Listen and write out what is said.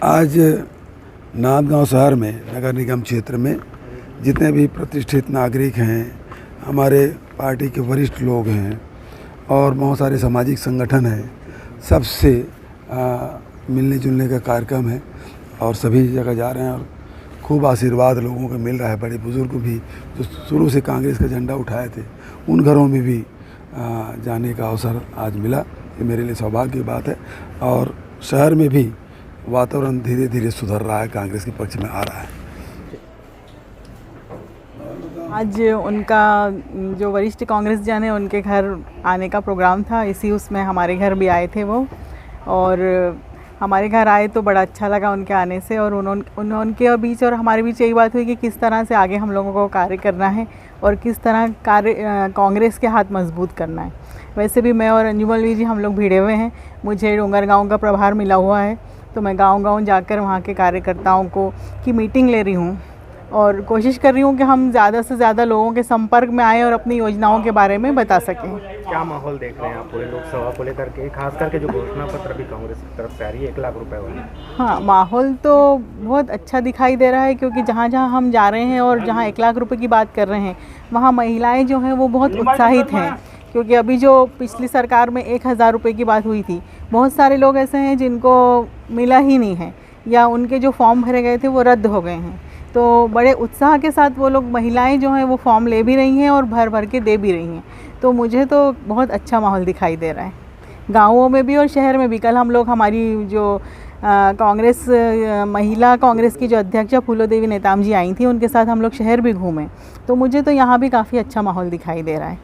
आज नांदगांव शहर में नगर निगम क्षेत्र में जितने भी प्रतिष्ठित नागरिक हैं, हमारे पार्टी के वरिष्ठ लोग हैं और बहुत सारे सामाजिक संगठन हैं, सबसे मिलने जुलने का कार्यक्रम है और सभी जगह जा रहे हैं और खूब आशीर्वाद लोगों को मिल रहा है। बड़े बुजुर्ग भी जो शुरू से कांग्रेस का झंडा उठाए थे, उन घरों में भी जाने का अवसर आज मिला। ये मेरे लिए सौभाग्य की बात है और शहर में भी वातावरण धीरे धीरे सुधर रहा है, कांग्रेस के पक्ष में आ रहा है। आज उनका जो वरिष्ठ कांग्रेस जन है उनके घर आने का प्रोग्राम था, उसमें हमारे घर भी आए थे वो, और हमारे घर आए तो बड़ा अच्छा लगा उनके आने से। और उनके बीच और हमारे बीच यही बात हुई कि किस तरह से आगे हम लोगों को कार्य करना है और किस तरह कांग्रेस के हाथ मजबूत करना है। वैसे भी मैं और अंजुमन जी हम लोग भिड़े हुए हैं। मुझे डोंगरगांव का प्रभार मिला हुआ है, तो मैं गांव-गांव जाकर वहाँ के कार्यकर्ताओं को की मीटिंग ले रही हूँ और कोशिश कर रही हूँ कि हम ज़्यादा से ज़्यादा लोगों के संपर्क में आएँ और अपनी योजनाओं के बारे में बता सकें। क्या माहौल देख रहे हैं आप पूरे लोकसभा को लेकर के, खास करके जो घोषणा पत्र भी कांग्रेस की तरफ से आ रही है 1 लाख रुपए वाली? हाँ, माहौल तो बहुत अच्छा दिखाई दे रहा है, क्योंकि जहाँ जहाँ हम जा रहे हैं और जहाँ 1 लाख रुपए की बात कर रहे हैं, वहाँ महिलाएँ जो हैं वो बहुत उत्साहित हैं। क्योंकि अभी जो पिछली सरकार में 1000 रुपये की बात हुई थी, बहुत सारे लोग ऐसे हैं जिनको मिला ही नहीं है या उनके जो फॉर्म भरे गए थे वो रद्द हो गए हैं। तो बड़े उत्साह के साथ वो लोग, महिलाएं जो हैं वो फॉर्म ले भी रही हैं और भर भर के दे भी रही हैं। तो मुझे तो बहुत अच्छा माहौल दिखाई दे रहा है, गाँवों में भी और शहर में भी। कल हम लोग, हमारी जो कांग्रेस महिला कांग्रेस की जो अध्यक्ष फूलो देवी नेताम जी आई थी, उनके साथ हम लोग शहर भी घूमे, तो मुझे तो यहाँ भी काफ़ी अच्छा माहौल दिखाई दे रहा है।